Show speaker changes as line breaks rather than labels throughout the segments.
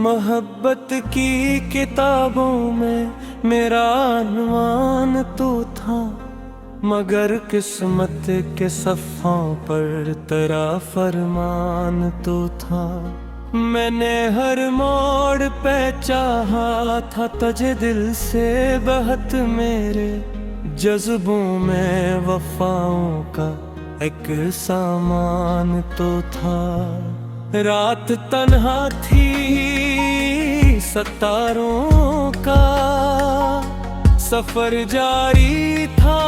मोहब्बत की किताबों में मेरा अनवान तो था, मगर किस्मत के सफ़ों पर तेरा फरमान तो था। मैंने हर मोड़ पे चाहा था तुझे दिल से बहुत, मेरे जज्बों में वफाओं का एक सामान तो था। रात तन्हा थी सितारों का, सफर जारी था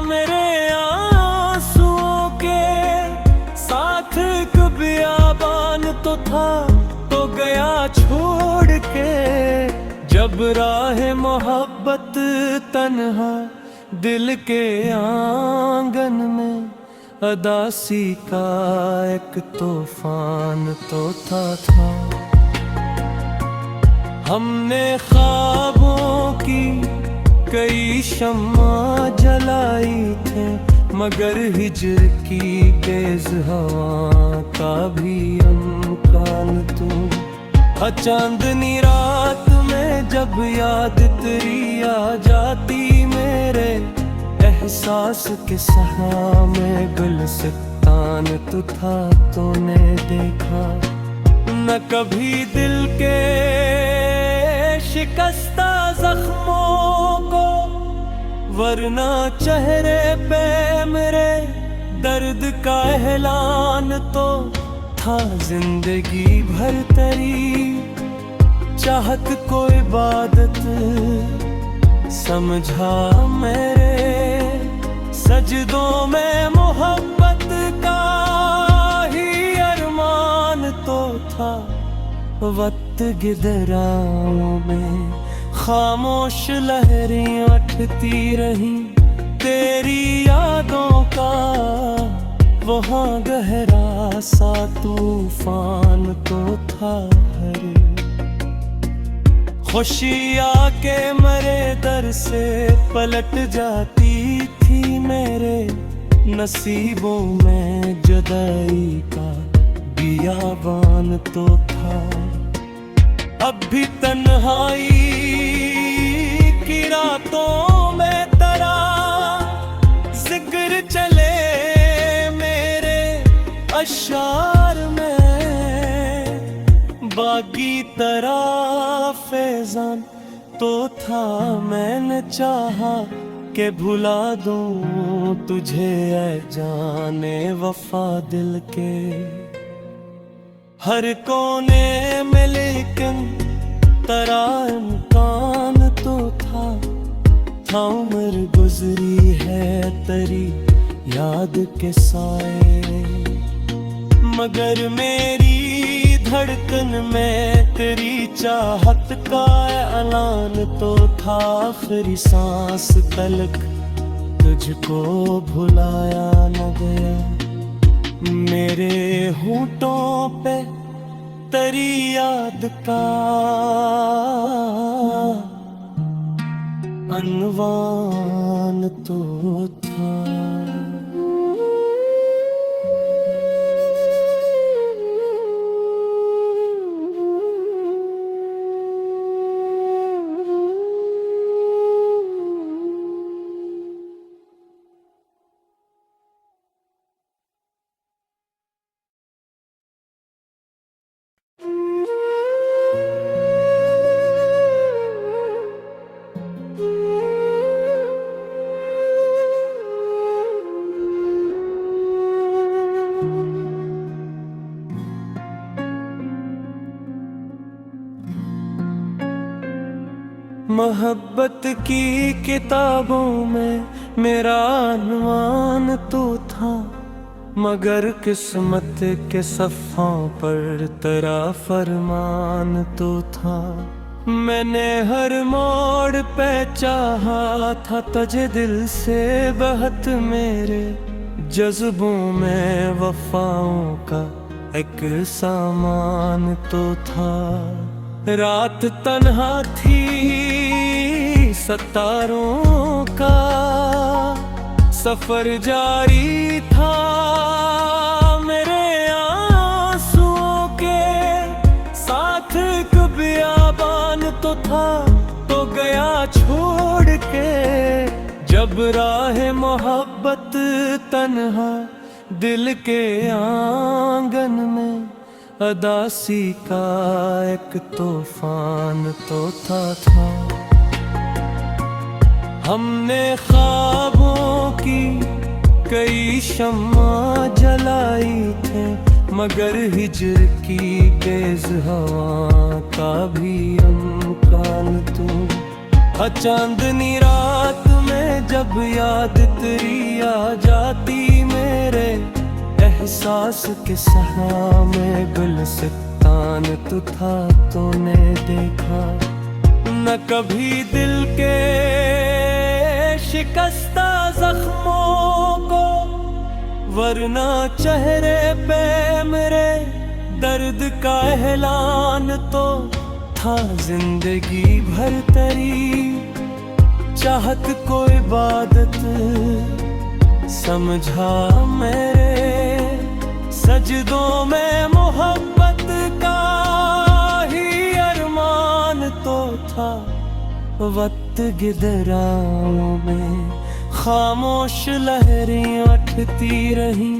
मेरे आंसुओं के साथ। एक बियाबान तो था तो गया छोड़ के, जब राह मोहब्बत तन्हा दिल के आंगन में अदासी का एक तूफान तो था। हमने ख्वाबों की कई शम्मा जलाई थे, मगर हिजर की तेज हवा का भी अमकान तू। चांदनी रात में जब याद तेरी आ जाती, मेरे एहसास के सहा में गुलसितान तू था। तूने देखा न कभी दिल के शिकस्ता जख्मों को, वरना चेहरे पे मेरे दर्द का एहलान तो था। जिंदगी भर तेरी चाहत को इबादत समझा, मेरे सजदों में मोहब्बत का ही अरमान तो था। वक्त गिदराओं में खामोश लहरें उठती रही, तेरी यादों का वहाँ गहरा सा तूफान तो था। हरे खुशी आके मेरे दर से पलट जाती थी, मेरे नसीबों में जुदाई का बियाबान तो था। अब भी तन्हाई की रातों में तेरा जिक्र चले मेरे अशार में। बागी तरह फैजान तो था, मैंने चाहा कि भुला दूं तुझे ऐ जाने वफा दिल के हर कोने में, लेकिन तेरा इम्कान तो था। उम्र गुजरी है तेरी याद के साए, मगर मेरी धड़कन में तेरी चाहत का ऐलान तो था। आखिरी सांस तलक तुझको भुलाया न गया, मेरे होंठों पे तेरी याद का अनवान तो था। मोहब्बत की किताबों में मेरा अनवान तो था, मगर किस्मत के सफ़ों पर तेरा फरमान तो था। मैंने हर मोड़ पे चाहा था तुझे दिल से बहुत, मेरे जज्बों में वफाओं का एक सामान तो था। रात तन्हा थी सितारों का, सफर जारी था मेरे आंसुओं के साथ। राह मोहब्बत तन्हा दिल के आंगन में, अदासी का एक तूफान तो था। हमने ख्वाबों की कई शम्मा जलाई थे, मगर हिजर की तेज हवा का भी इम्कान तू। चांदनी रात में जब याद तेरी आ जाती मेरे, एहसास के सहा में गुलसितान तू था। तूने देखा न कभी दिल के शिकस्ता जख्मों को, वरना चेहरे पे मेरे दर्द का एलान तो था। जिंदगी भर तेरी चाहत को इबादत समझा मेरे, सजदों में मोहब्बत का ही अरमान तो था। वक्त गिदराओं में खामोश लहरें उठती रही,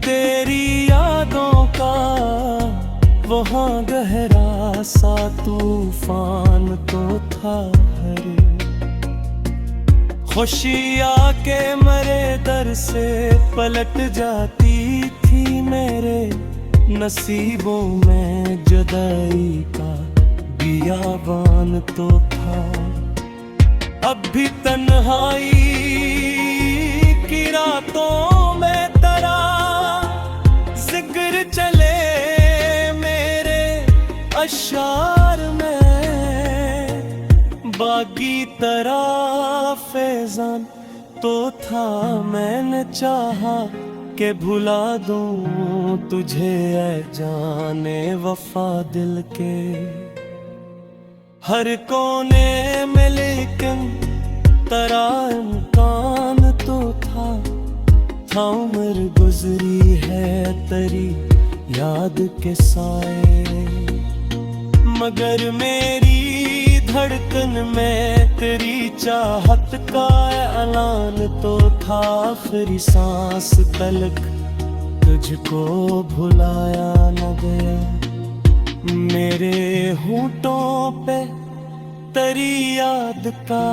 तेरी यादों का वहाँ गहरा सा तूफान तो था। हरे खुशी आके मेरे दर से पलट जाती थी, मेरे नसीबों में जुदाई का बियाबान तो था। अब भी तन्हाई की रातों में तेरा जिक्र चले अशार में, बागी तरह फैजान तो था। मैंने चाहा कि भुला दूं तुझे ऐ जाने वफा दिल के हर कोने में, लेकिन तेरा इम्कान तो था। उम्र गुजरी है तेरी याद के साए, मगर मेरी धड़कन में तेरी चाहत का ऐलान तो था। आखिरी सांस तलक तुझको भुलाया न गया, मेरे होंठों पे तेरी याद का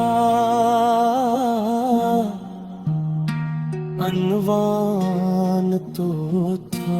अनवान तो था।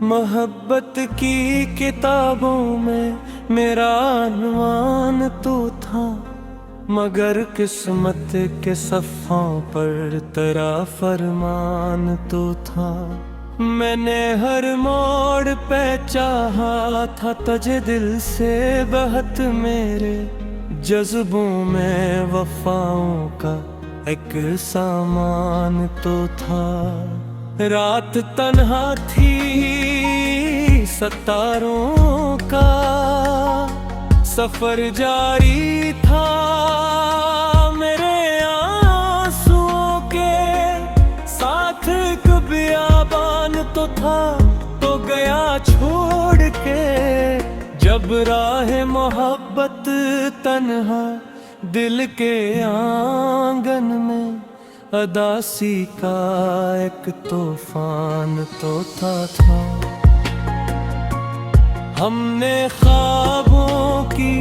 मोहब्बत की किताबों में मेरा अनवान तो था, मगर किस्मत के सफ़ों पर तेरा फरमान तो था। मैंने हर मोड़ पे चाहा था तुझे दिल से बहुत, मेरे जज्बों में वफाओं का एक सामान तो था। रात तन्हा थी सितारों का, सफर जारी था मेरे आंसुओं के साथ। एक बियाबान तो था तो गया छोड़ के, जब राह मोहब्बत तन्हा दिल के आंगन में, अदासी का एक तूफान तो था। हमने ख्वाबों की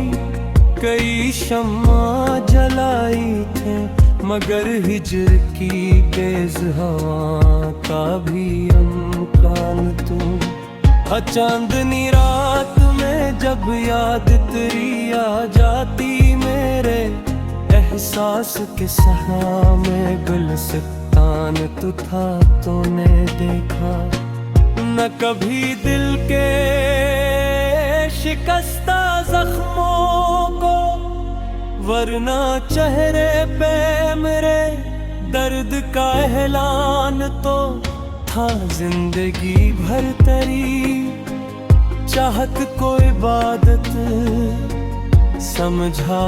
कई शम्मा जलाई थे, मगर हिजर की तेज हवा का भी इम्कान तू। चांदनी रात में जब याद तेरी आ जाती मेरे, एहसास के सहा में गुलसितान तू था। तूने देखा न कभी दिल के शिकस्ता जख्मों को, वरना चेहरे पे मेरे दर्द का एहलान तो था जिंदगी भर तेरी चाहत को इबादत समझा।